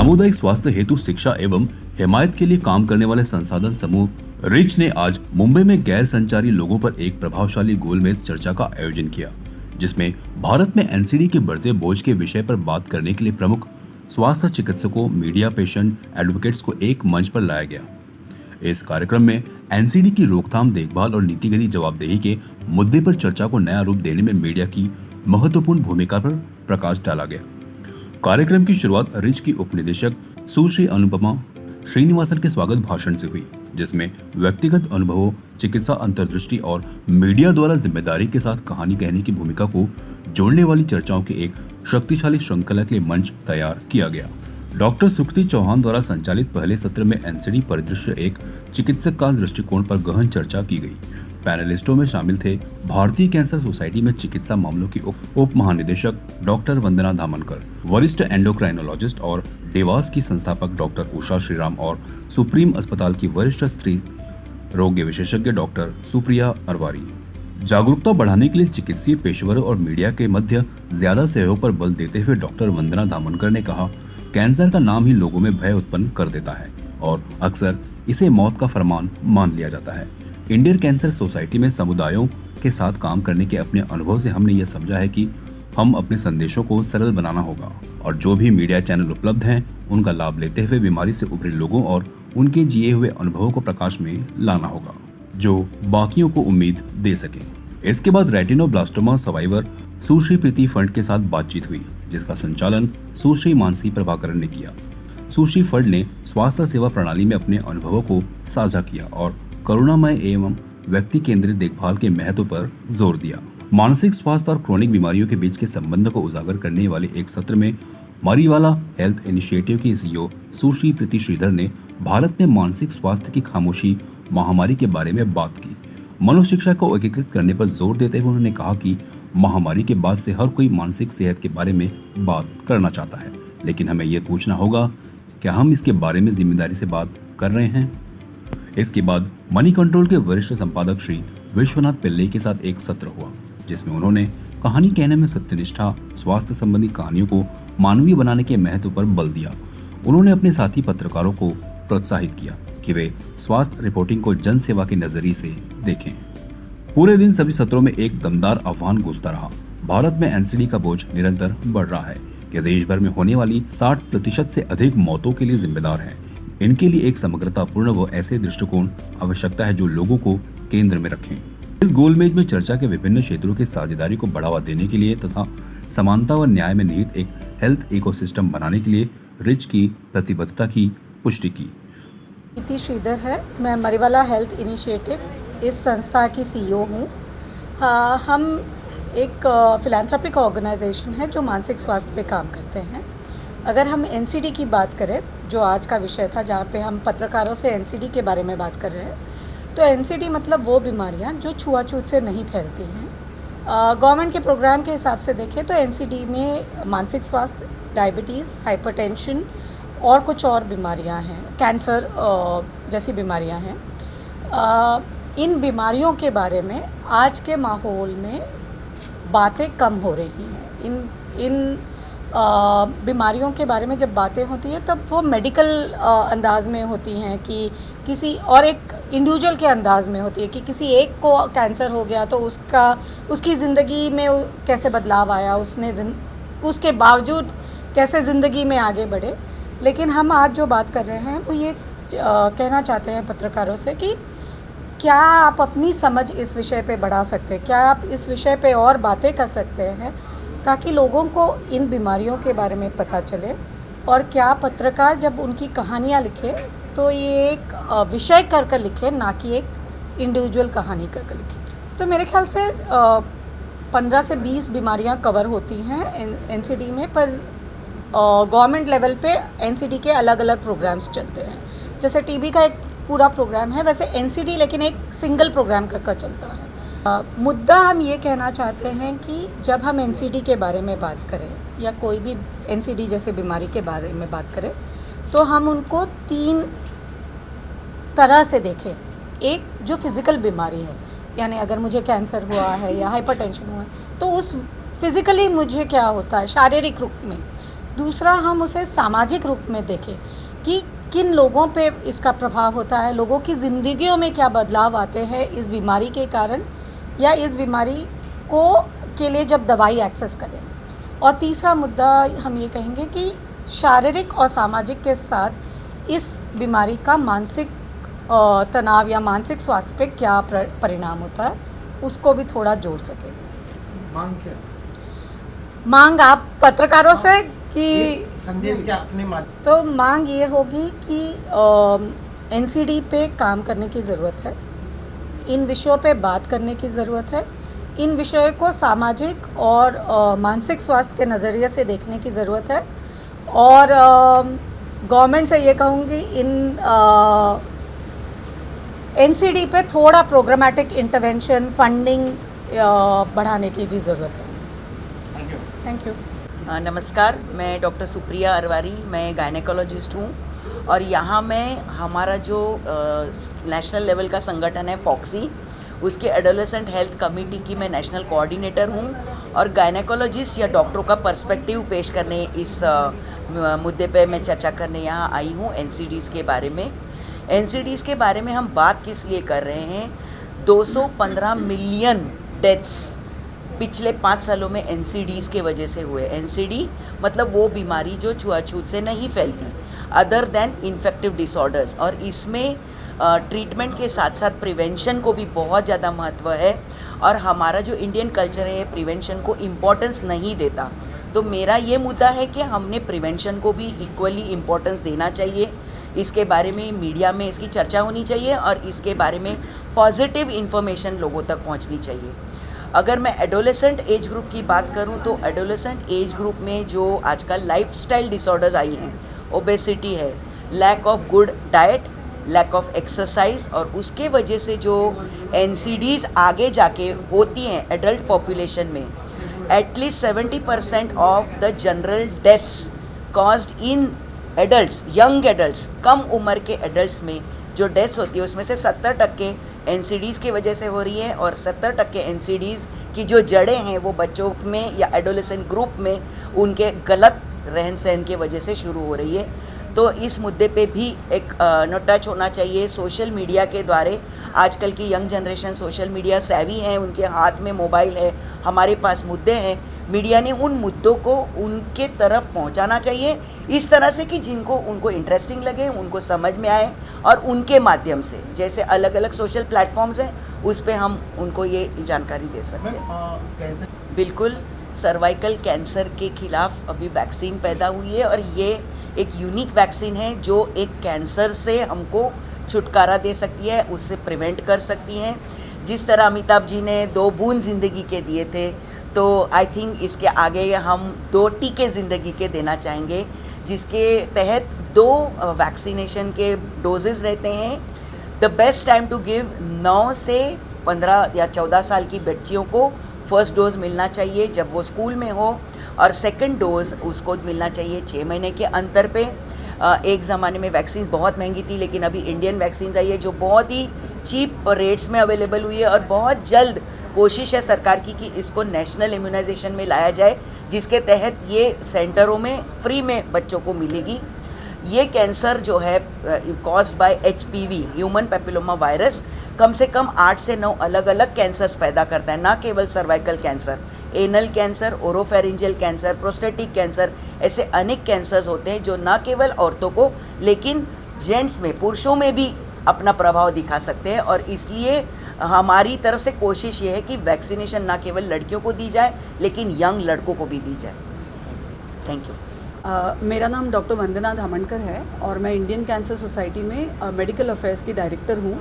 सामुदायिक स्वास्थ्य हेतु शिक्षा एवं हिमायत के लिए काम करने वाले संसाधन समूह रिच ने आज मुंबई में गैर संचारी लोगों पर एक प्रभावशाली गोलमेज चर्चा का आयोजन किया, जिसमें भारत में एनसीडी के बढ़ते बोझ के विषय पर बात करने के लिए प्रमुख स्वास्थ्य चिकित्सकों, मीडिया, पेशेंट एडवोकेट्स को एक मंच पर लाया गया। इस कार्यक्रम में एनसीडी की रोकथाम, देखभाल और नीतिगत जवाबदेही के मुद्दे पर चर्चा को नया रूप देने में मीडिया की महत्वपूर्ण भूमिका पर प्रकाश डाला गया। कार्यक्रम की शुरुआत रिच की उपनिदेशक सुश्री अनुपमा श्रीनिवासन के स्वागत भाषण से हुई, जिसमें व्यक्तिगत अनुभवों, चिकित्सा अंतर्दृष्टि और मीडिया द्वारा जिम्मेदारी के साथ कहानी कहने की भूमिका को जोड़ने वाली चर्चाओं के एक शक्तिशाली श्रृंखला के लिए मंच तैयार किया गया। डॉक्टर सुकृति चौहान द्वारा संचालित पहले सत्र में एनसीडी परिदृश्य एक चिकित्सक का दृष्टिकोण पर गहन चर्चा की गई। पैनलिस्टों में शामिल थे भारतीय कैंसर सोसाइटी में चिकित्सा मामलों की उप महानिदेशक डॉक्टर वंदना धामनकर, वरिष्ठ एंडोक्राइनोलॉजिस्ट और देवास की संस्थापक डॉक्टर उषा श्रीराम और सुप्रीम अस्पताल की वरिष्ठ स्त्री रोग विशेषज्ञ डॉक्टर सुप्रिया अरवारी। जागरूकता बढ़ाने के लिए चिकित्सीय पेशेवरों और मीडिया के मध्य ज्यादा सहयोग पर बल देते हुए डॉक्टर वंदना धामनकर ने कहा, कैंसर का नाम ही लोगों में भय उत्पन्न कर देता है और अक्सर इसे मौत का फरमान मान लिया जाता है। इंडियन कैंसर सोसाइटी में समुदायों के साथ काम करने के अपने अनुभव से हमने ये समझा है कि हम अपने संदेशों को सरल बनाना होगा और जो भी मीडिया चैनल उपलब्ध हैं उनका लाभ लेते हुए बीमारी से उभरे लोगों और उनके जिए हुए अनुभवों को प्रकाश में लाना होगा, जो बाकियों को उम्मीद दे सके। इसके बाद रेटिनोब्लास्टोमा सर्वाइवर सुश्री प्रीति फंड के साथ बातचीत हुई, जिसका संचालन सुश्री मानसी प्रभाकरण ने किया। सुश्री फंड ने स्वास्थ्य सेवा प्रणाली में अपने अनुभवों को साझा किया और करुणामय एवं व्यक्ति केंद्रित देखभाल के महत्व पर जोर दिया। मानसिक स्वास्थ्य और क्रोनिक बीमारियों के बीच के संबंध को उजागर करने वाले एक सत्र में मारीवाला हेल्थ इनिशिएटिव की सीईओ सुश्री प्रीति श्रीधर ने भारत में मानसिक स्वास्थ्य की खामोशी महामारी के बारे में बात की। मनोशिक्षा को एकीकृत करने पर जोर देते हुए उन्होंने कहा कि महामारी के बाद से हर कोई मानसिक सेहत के बारे में बात करना चाहता है, लेकिन हमें यह पूछना होगा, क्या हम इसके बारे में जिम्मेदारी से बात कर रहे हैं? इसके बाद मनी कंट्रोल के वरिष्ठ संपादक श्री विश्वनाथ पिल्ले के साथ एक सत्र हुआ, जिसमें उन्होंने कहानी कहने में सत्यनिष्ठा, स्वास्थ्य संबंधी कहानियों को मानवीय बनाने के महत्व पर बल दिया। उन्होंने अपने साथी पत्रकारों को प्रोत्साहित किया कि वे स्वास्थ्य रिपोर्टिंग को जन सेवा के नजरिए से देखें। पूरे दिन सभी सत्रों में एक दमदार आह्वान गूंजता रहा। भारत में एनसीडी का बोझ निरंतर बढ़ रहा है कि देश भर में होने वाली 60% से अधिक मौतों के लिए जिम्मेदार है। इनके लिए एक समग्रतापूर्ण व ऐसे दृष्टिकोण आवश्यकता है जो लोगों को केंद्र में रखें। इस गोलमेज में चर्चा के विभिन्न क्षेत्रों की साझेदारी को बढ़ावा देने के लिए तथा समानता व न्याय में निहित एक हेल्थ इकोसिस्टम बनाने के लिए रिच की प्रतिबद्धता की पुष्टि की। प्रीति श्रीधर है, मैं मारीवाला हेल्थ इनिशिएटिव इस संस्था की सीईओ हूँ। हम एक फिलैंथ्रोपिक ऑर्गेनाइजेशन है जो मानसिक स्वास्थ्य पे काम करते हैं। अगर हम एनसीडी की बात करें, जो आज का विषय था जहाँ पे हम पत्रकारों से एनसीडी के बारे में बात कर रहे हैं, तो एनसीडी मतलब वो बीमारियाँ जो छुआछूत से नहीं फैलती हैं। गवर्नमेंट के प्रोग्राम के हिसाब से देखें तो एनसीडी में मानसिक स्वास्थ्य, डायबिटीज़, हाइपरटेंशन और कुछ और बीमारियां हैं, कैंसर जैसी बीमारियां हैं। इन बीमारियों के बारे में आज के माहौल में बातें कम हो रही हैं। इन बीमारियों के बारे में जब बातें होती हैं तब वो मेडिकल अंदाज में होती हैं कि किसी और एक इंडिविजुअल के अंदाज में होती है कि किसी एक को कैंसर हो गया तो उसकी ज़िंदगी में कैसे बदलाव आया, उसके बावजूद कैसे ज़िंदगी में आगे बढ़े। लेकिन हम आज जो बात कर रहे हैं वो ये कहना चाहते हैं पत्रकारों से कि क्या आप अपनी समझ इस विषय पे बढ़ा सकते हैं, क्या आप इस विषय पे और बातें कर सकते हैं ताकि लोगों को इन बीमारियों के बारे में पता चले, और क्या पत्रकार जब उनकी कहानियाँ लिखे तो ये एक विषय कर लिखे, ना कि एक इंडिविजुअल कहानी कर लिखे। तो मेरे ख्याल से 15 से 20 बीमारियाँ कवर होती हैं एनसीडी में, पर गवर्नमेंट लेवल पे एनसीडी के अलग अलग प्रोग्राम्स चलते हैं। जैसे टीबी का एक पूरा प्रोग्राम है, वैसे एनसीडी लेकिन एक सिंगल प्रोग्राम का चलता है। मुद्दा हम ये कहना चाहते हैं कि जब हम एनसीडी के बारे में बात करें या कोई भी एनसीडी जैसे बीमारी के बारे में बात करें तो हम उनको 3 तरह से देखें। एक जो फिज़िकल बीमारी है, यानी अगर मुझे कैंसर हुआ है या हाइपरटेंशन हुआ है तो उस फिज़िकली मुझे क्या होता है शारीरिक रूप में, दूसरा हम उसे सामाजिक रूप में देखें कि किन लोगों पे इसका प्रभाव होता है, लोगों की ज़िंदगियों में क्या बदलाव आते हैं इस बीमारी के कारण या इस बीमारी को के लिए जब दवाई एक्सेस करें। और तीसरा मुद्दा हम ये कहेंगे कि शारीरिक और सामाजिक के साथ इस बीमारी का मानसिक तनाव या मानसिक स्वास्थ्य पे क्या परिणाम होता है उसको भी थोड़ा जोड़ सकें। मांग क्या? मांग आप पत्रकारों से कि संदेश क्या अपने माध्यम? तो मांग ये होगी कि एनसीडी पे काम करने की ज़रूरत है, इन विषयों पे बात करने की ज़रूरत है, इन विषयों को सामाजिक और मानसिक स्वास्थ्य के नज़रिए से देखने की ज़रूरत है। और गवर्नमेंट से ये कहूँगी इन एनसीडी पे थोड़ा प्रोग्रामेटिक इंटरवेंशन फंडिंग बढ़ाने की भी ज़रूरत है। Thank you. Thank you. नमस्कार, मैं डॉक्टर सुप्रिया अरवारी, मैं गायनेकोलॉजिस्ट हूँ और यहाँ मैं हमारा जो नेशनल लेवल का संगठन है पॉक्सी, उसके एडोलेसेंट हेल्थ कमेटी की मैं नेशनल कोऑर्डिनेटर हूँ और गायनेकोलॉजिस्ट या डॉक्टरों का पर्सपेक्टिव पेश करने इस मुद्दे पे मैं चर्चा करने यहाँ आई हूँ। एनसीडीज़ के बारे में, एनसीडीज़ के बारे में हम बात किस लिए कर रहे हैं? 215 मिलियन डेथ्स पिछले 5 सालों में एनसीडीज़ के वजह से हुए। एनसीडी मतलब वो बीमारी जो छुआछूत से नहीं फैलती, अदर देन इन्फेक्टिव डिसऑर्डर्स, और इसमें ट्रीटमेंट के साथ साथ प्रिवेंशन को भी बहुत ज़्यादा महत्व है और हमारा जो इंडियन कल्चर है प्रिवेंशन को इम्पोर्टेंस नहीं देता। तो मेरा ये मुद्दा है कि हमने प्रिवेंशन को भी इक्वली इम्पोर्टेंस देना चाहिए, इसके बारे में मीडिया में इसकी चर्चा होनी चाहिए और इसके बारे में पॉजिटिव इन्फॉर्मेशन लोगों तक पहुंचनी चाहिए। अगर मैं एडोलेसेंट एज ग्रुप की बात करूं तो एडोलेसेंट एज ग्रुप में जो आजकल लाइफस्टाइल डिसऑर्डर्स आई हैं, ओबेसिटी है, lack of good diet, lack of exercise, और उसके वजह से जो एनसीडीज़ आगे जाके होती हैं एडल्ट पॉपुलेशन में, at least 70% of the general deaths caused in adults, young adults, कम उम्र के एडल्ट्स में जो डेथ्स होती है उसमें से 70% एनसीडीज़ की वजह से हो रही है और 70% एनसीडीज़ की जो जड़ें हैं वो बच्चों में या एडोलेसेंट ग्रुप में उनके गलत रहन सहन की वजह से शुरू हो रही है। तो इस मुद्दे पे भी एक टच होना चाहिए सोशल मीडिया के द्वारा। आजकल की यंग जनरेशन सोशल मीडिया सेवी है, उनके हाथ में मोबाइल है, हमारे पास मुद्दे हैं, मीडिया ने उन मुद्दों को उनके तरफ पहुंचाना चाहिए इस तरह से कि जिनको उनको इंटरेस्टिंग लगे, उनको समझ में आए और उनके माध्यम से जैसे अलग अलग सोशल प्लेटफॉर्म्स हैं उस पर हम उनको ये जानकारी दे सकते हैं। बिल्कुल, सर्वाइकल कैंसर के खिलाफ अभी वैक्सीन पैदा हुई है और ये एक यूनिक वैक्सीन है जो एक कैंसर से हमको छुटकारा दे सकती है, उससे प्रिवेंट कर सकती हैं। जिस तरह अमिताभ जी ने 2 बूंद ज़िंदगी के दिए थे, तो आई थिंक इसके आगे हम 2 टीके ज़िंदगी के देना चाहेंगे, जिसके तहत 2 वैक्सीनेशन के डोजेज़ रहते हैं। The best time to give 9 से 15 या 14 साल की बच्चियों को फर्स्ट डोज़ मिलना चाहिए जब वो स्कूल में हो, और सेकंड डोज़ उसको मिलना चाहिए 6 महीने के अंतर पे। एक ज़माने में वैक्सीन बहुत महंगी थी, लेकिन अभी इंडियन वैक्सीन आई है जो बहुत ही चीप रेट्स में अवेलेबल हुई है और बहुत जल्द कोशिश है सरकार की कि इसको नेशनल इम्यूनाइजेशन में लाया जाए, जिसके तहत ये सेंटरों में फ्री में बच्चों को मिलेगी। ये कैंसर जो है caused by HPV, human papilloma virus, कम से कम 8 से 9 अलग अलग कैंसर्स पैदा करता है, ना केवल cervical cancer, anal cancer, oropharyngeal cancer, prostatic cancer, ऐसे अनेक कैंसर्स होते हैं जो ना केवल औरतों को लेकिन जेंट्स में, पुरुषों में भी अपना प्रभाव दिखा सकते हैं। और इसलिए हमारी तरफ से कोशिश ये है कि वैक्सीनेशन ना केवल लड़कियों को दी जाए लेकिन यंग लड़कों को भी दी जाए। Thank you. मेरा नाम डॉक्टर वंदना धामणकर है और मैं इंडियन कैंसर सोसाइटी में मेडिकल अफेयर्स की डायरेक्टर हूँ।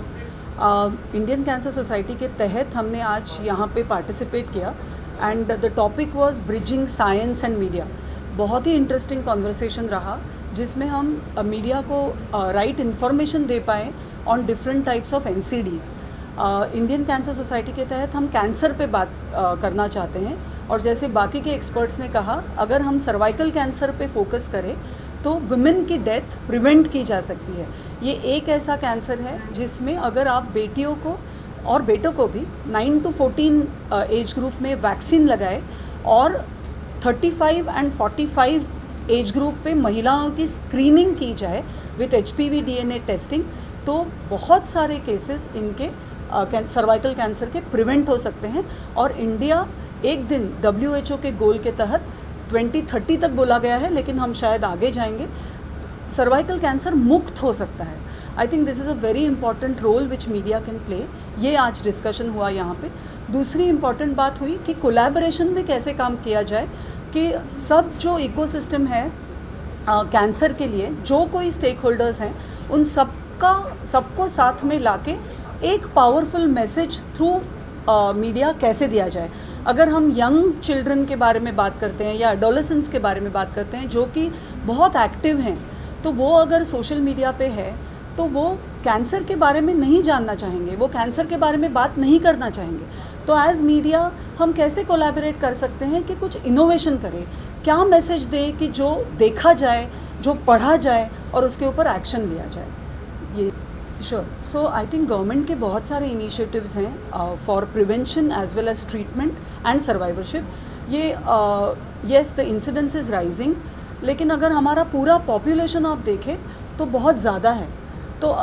इंडियन कैंसर सोसाइटी के तहत हमने आज यहाँ पे पार्टिसिपेट किया and the topic was bridging science and media. बहुत ही इंटरेस्टिंग कॉन्वर्सेशन रहा जिसमें हम मीडिया को राइट इन्फॉर्मेशन दे पाएँ on different types of NCDs. Indian cancer society के तहत हम कैंसर पे बात करना चाहते हैं और जैसे बाकी के एक्सपर्ट्स ने कहा, अगर हम सर्वाइकल कैंसर पे फोकस करें तो वुमेन की डेथ प्रिवेंट की जा सकती है। ये एक ऐसा कैंसर है जिसमें अगर आप बेटियों को और बेटों को भी 9 to 14 एज ग्रुप में वैक्सीन लगाए और 35 and 45 एज ग्रुप पे महिलाओं की स्क्रीनिंग की जाए विथ HPV DNA टेस्टिंग, तो बहुत सारे केसेस इनके सर्वाइकल कैंसर के प्रिवेंट हो सकते हैं। और इंडिया एक दिन WHO के गोल के तहत 2030 तक बोला गया है, लेकिन हम शायद आगे जाएंगे, सर्वाइकल कैंसर मुक्त हो सकता है। I think this is a very important role which media can play. ये आज डिस्कशन हुआ यहाँ पे। दूसरी इम्पॉर्टेंट बात हुई कि कोलैबोरेशन में कैसे काम किया जाए, कि सब जो इकोसिस्टम है कैंसर के लिए, जो कोई स्टेक होल्डर्स हैं, उन सबको साथ में लाके एक पावरफुल मैसेज थ्रू मीडिया कैसे दिया जाए। अगर हम यंग चिल्ड्रन के बारे में बात करते हैं या एडोलेसेंट्स के बारे में बात करते हैं जो कि बहुत एक्टिव हैं, तो वो अगर सोशल मीडिया पे है तो वो कैंसर के बारे में नहीं जानना चाहेंगे, वो कैंसर के बारे में बात नहीं करना चाहेंगे। तो एज़ मीडिया हम कैसे कोलैबोरेट कर सकते हैं कि कुछ इनोवेशन करें, क्या मैसेज दें कि जो देखा जाए, जो पढ़ा जाए और उसके ऊपर एक्शन लिया जाए। ये sure. So I think government के बहुत सारे इनिशिएटिव्स हैं for prevention as well as treatment and survivorship. ये yes the incidence is rising, लेकिन अगर हमारा पूरा पॉपुलेशन आप देखें तो बहुत ज़्यादा है। तो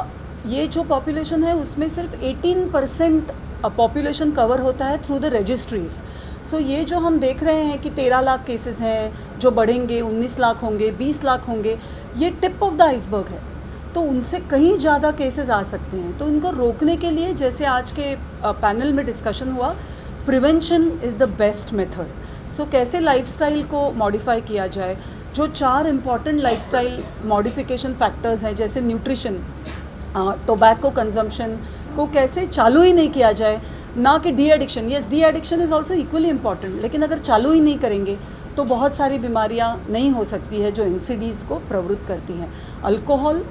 ये जो पॉपुलेशन है उसमें सिर्फ 18% पॉपुलेशन कवर होता है थ्रू द रजिस्ट्रीज़। सो ये जो हम देख रहे हैं कि 13 लाख केसेस हैं, जो बढ़ेंगे 19 लाख होंगे, 20 लाख होंगे, ये टिप ऑफ द आइसबर्ग है। तो उनसे कहीं ज़्यादा केसेस आ सकते हैं। तो इनको रोकने के लिए, जैसे आज के पैनल में डिस्कशन हुआ, prevention is the best method. So कैसे लाइफस्टाइल को मॉडिफाई किया जाए, जो 4 इम्पॉर्टेंट लाइफस्टाइल मॉडिफिकेशन फैक्टर्स हैं, जैसे न्यूट्रिशन, टोबैको कंजम्पशन को कैसे चालू ही नहीं किया जाए, ना कि de addiction. Yes, de addiction is also equally important, लेकिन अगर चालू ही नहीं करेंगे तो बहुत सारी बीमारियां नहीं हो सकती है जो NCDs को प्रवृत्त करती हैं। अल्कोहल,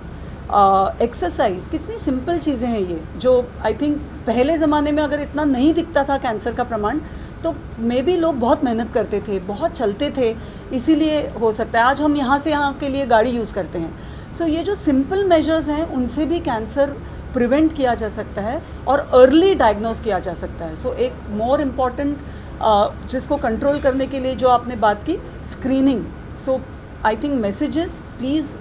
एक्सरसाइज, कितनी सिंपल चीज़ें हैं ये, जो आई थिंक पहले ज़माने में अगर इतना नहीं दिखता था कैंसर का प्रमाण, तो मे बी लोग बहुत मेहनत करते थे, बहुत चलते थे, इसीलिए हो सकता है। आज हम यहाँ से यहाँ के लिए गाड़ी यूज़ करते हैं। सो ये जो सिंपल मेजर्स हैं उनसे भी कैंसर प्रिवेंट किया जा सकता है और अर्ली डायग्नोज किया जा सकता है। सो एक मोर इम्पॉर्टेंट जिसको कंट्रोल करने के लिए जो आपने बात की, screening. So I think messages, please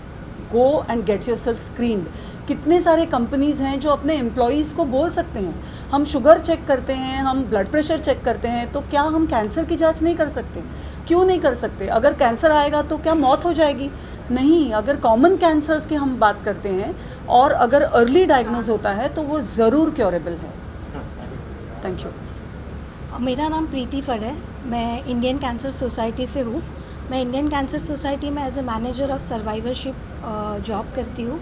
go and get yourself screened. कितने सारे कंपनीज़ हैं जो अपने एम्प्लॉयज़ को बोल सकते हैं, हम शुगर चेक करते हैं, हम ब्लड प्रेशर चेक करते हैं, तो क्या हम कैंसर की जांच नहीं कर सकते? क्यों नहीं कर सकते? अगर कैंसर आएगा तो क्या मौत हो जाएगी? नहीं। अगर कॉमन कैंसर्स की हम बात करते हैं और अगर अर्ली डायग्नोज होता है तो वो ज़रूर क्योरेबल है। Thank you. मेरा नाम प्रीति फड़ है, मैं इंडियन कैंसर सोसाइटी से हूँ। मैं इंडियन कैंसर सोसाइटी में as a manager of survivorship job करती हूँ।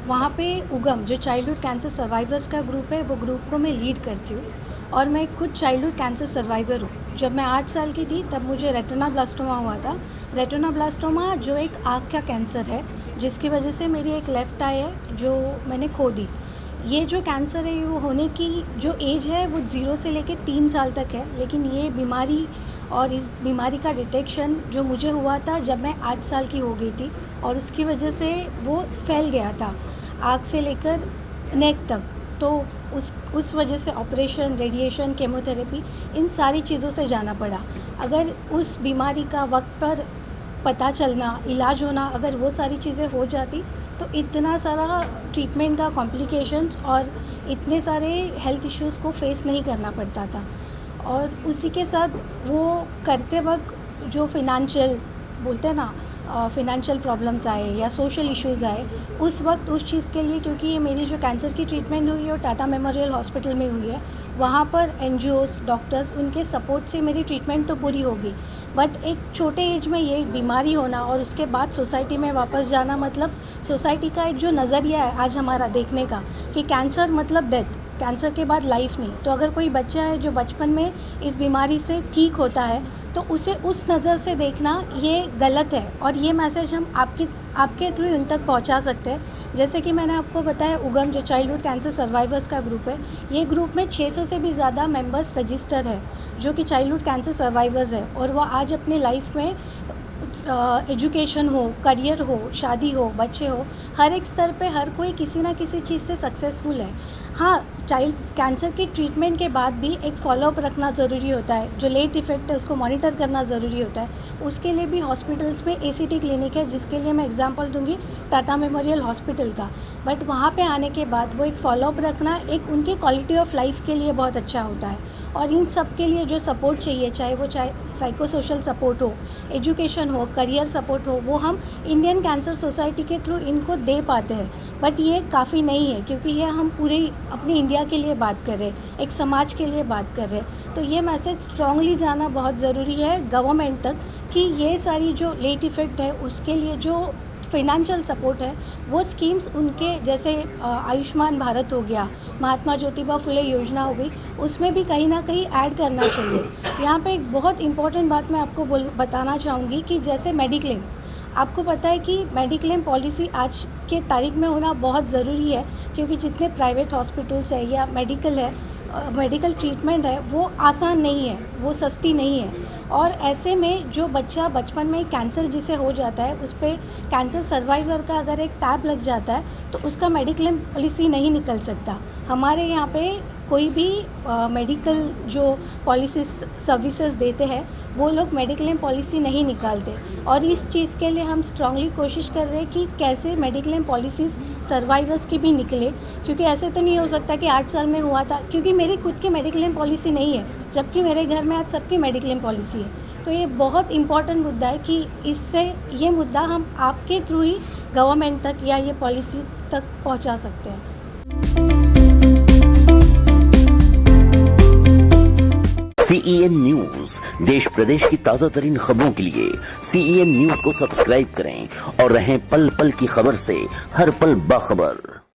वहाँ पे उगम, जो चाइल्डहुड कैंसर सर्वाइवर्स का ग्रुप है, वो ग्रुप को मैं लीड करती हूँ और मैं खुद चाइल्डहुड कैंसर सर्वाइवर हूँ। जब मैं 8 साल की थी तब मुझे रेटिनोब्लास्टोमा हुआ था। रेटिनोब्लास्टोमा जो एक आँख का कैंसर है, जिसकी वजह से मेरी एक लेफ़्ट आई है जो मैंने खो दी। ये जो कैंसर है, वो होने की जो एज है वो 0 से लेकर 3 साल तक है, लेकिन ये बीमारी और इस बीमारी का डिटेक्शन जो मुझे हुआ था जब मैं 8 साल की हो गई थी, और उसकी वजह से वो फैल गया था आँख से लेकर नेक तक। तो उस वजह से ऑपरेशन, रेडिएशन, केमोथेरेपी, इन सारी चीज़ों से जाना पड़ा। अगर उस बीमारी का वक्त पर पता चलना, इलाज होना, अगर वो सारी चीज़ें हो जाती तो इतना सारा ट्रीटमेंट का कॉम्प्लिकेशंस और इतने सारे हेल्थ इश्यूज़ को फेस नहीं करना पड़ता था। और उसी के साथ वो करते वक्त जो फिनंशियल बोलते हैं ना, फिनंशियल प्रॉब्लम्स आए या सोशल इश्यूज़ आए, उस वक्त उस चीज़ के लिए, क्योंकि ये मेरी जो कैंसर की ट्रीटमेंट हुई है वो टाटा मेमोरियल हॉस्पिटल में हुई है, वहाँ पर NGOs, डॉक्टर्स, उनके सपोर्ट से मेरी ट्रीटमेंट तो पूरी होगी। बट एक छोटे एज में ये बीमारी होना और उसके बाद सोसाइटी में वापस जाना, मतलब सोसाइटी का एक जो नज़रिया है आज हमारा देखने का कि कैंसर मतलब डेथ, कैंसर के बाद लाइफ नहीं। तो अगर कोई बच्चा है जो बचपन में इस बीमारी से ठीक होता है तो उसे उस नज़र से देखना ये गलत है, और ये मैसेज हम आपके थ्रू उन तक पहुंचा सकते हैं। जैसे कि मैंने आपको बताया, उगम जो चाइल्डहुड कैंसर सर्वाइवर्स का ग्रुप है, ये ग्रुप में 600 से भी ज़्यादा मेंबर्स रजिस्टर है जो कि चाइल्डहुड कैंसर सर्वाइवर्स है, और वो आज अपने लाइफ में एजुकेशन हो, करियर हो, शादी हो, बच्चे हो, हर एक स्तर पे हर कोई किसी ना किसी चीज़ से सक्सेसफुल है। हाँ, चाइल्ड कैंसर के ट्रीटमेंट के बाद भी एक फॉलोअप रखना ज़रूरी होता है। जो लेट इफ़ेक्ट है उसको मॉनिटर करना ज़रूरी होता है। उसके लिए भी हॉस्पिटल्स में ACT क्लिनिक है, जिसके लिए मैं एग्जांपल दूंगी टाटा मेमोरियल हॉस्पिटल का। बट वहाँ पे आने के बाद वो एक फॉलोअप रखना एक उनके क्वालिटी ऑफ लाइफ के लिए बहुत अच्छा होता है। और इन सब के लिए जो सपोर्ट चाहिए, चाहे साइको सोशल सपोर्ट हो, एजुकेशन हो, करियर सपोर्ट हो, वो हम इंडियन कैंसर सोसाइटी के थ्रू इनको दे पाते हैं। बट ये काफ़ी नहीं है, क्योंकि ये हम पूरे अपनी इंडिया के लिए बात कर रहे हैं, एक समाज के लिए बात कर रहे हैं। तो ये मैसेज स्ट्रांगली जाना बहुत ज़रूरी है गवर्नमेंट तक कि ये सारी जो लेट इफ़ेक्ट है उसके लिए जो फाइनेंशियल सपोर्ट है वो स्कीम्स उनके जैसे आयुष्मान भारत हो गया, महात्मा ज्योतिबा फुले योजना हो गई, उसमें भी कहीं ना कहीं ऐड करना चाहिए। यहाँ पे एक बहुत इंपॉर्टेंट बात मैं आपको बताना चाहूँगी कि जैसे मेडिक्लेम, आपको पता है कि मेडिक्लेम पॉलिसी आज के तारीख में होना बहुत ज़रूरी है, क्योंकि जितने प्राइवेट हॉस्पिटल्स है या मेडिकल ट्रीटमेंट है वो आसान नहीं है, वो सस्ती नहीं है। और ऐसे में जो बच्चा बचपन में कैंसर जिसे हो जाता है, उस पर कैंसर सर्वाइवर का अगर एक टैब लग जाता है तो उसका मेडिक्लेम पॉलिसी नहीं निकल सकता। हमारे यहाँ पे कोई भी मेडिकल जो पॉलिसी सर्विसेज देते हैं वो लोग मेडिक्लेम पॉलिसी नहीं निकालते। और इस चीज़ के लिए हम स्ट्रांगली कोशिश कर रहे हैं कि कैसे मेडिक्लेम पॉलिसीज़ सर्वाइवर्स की भी निकले, क्योंकि ऐसे तो नहीं हो सकता कि 8 साल में हुआ था, क्योंकि मेरी खुद की मेडिक्लेम पॉलिसी नहीं है, जबकि मेरे घर में आज सबकी मेडिक्लेम पॉलिसी है। तो ये बहुत इंपॉर्टेंट मुद्दा है कि इससे ये मुद्दा हम आपके थ्रू ही गवर्नमेंट तक या ये पॉलिसी तक पहुँचा सकते हैं। CEN न्यूज देश प्रदेश की ताजा तरीन खबरों के लिए CEN न्यूज को सब्सक्राइब करें और रहें पल पल की खबर से हर पल बाखबर।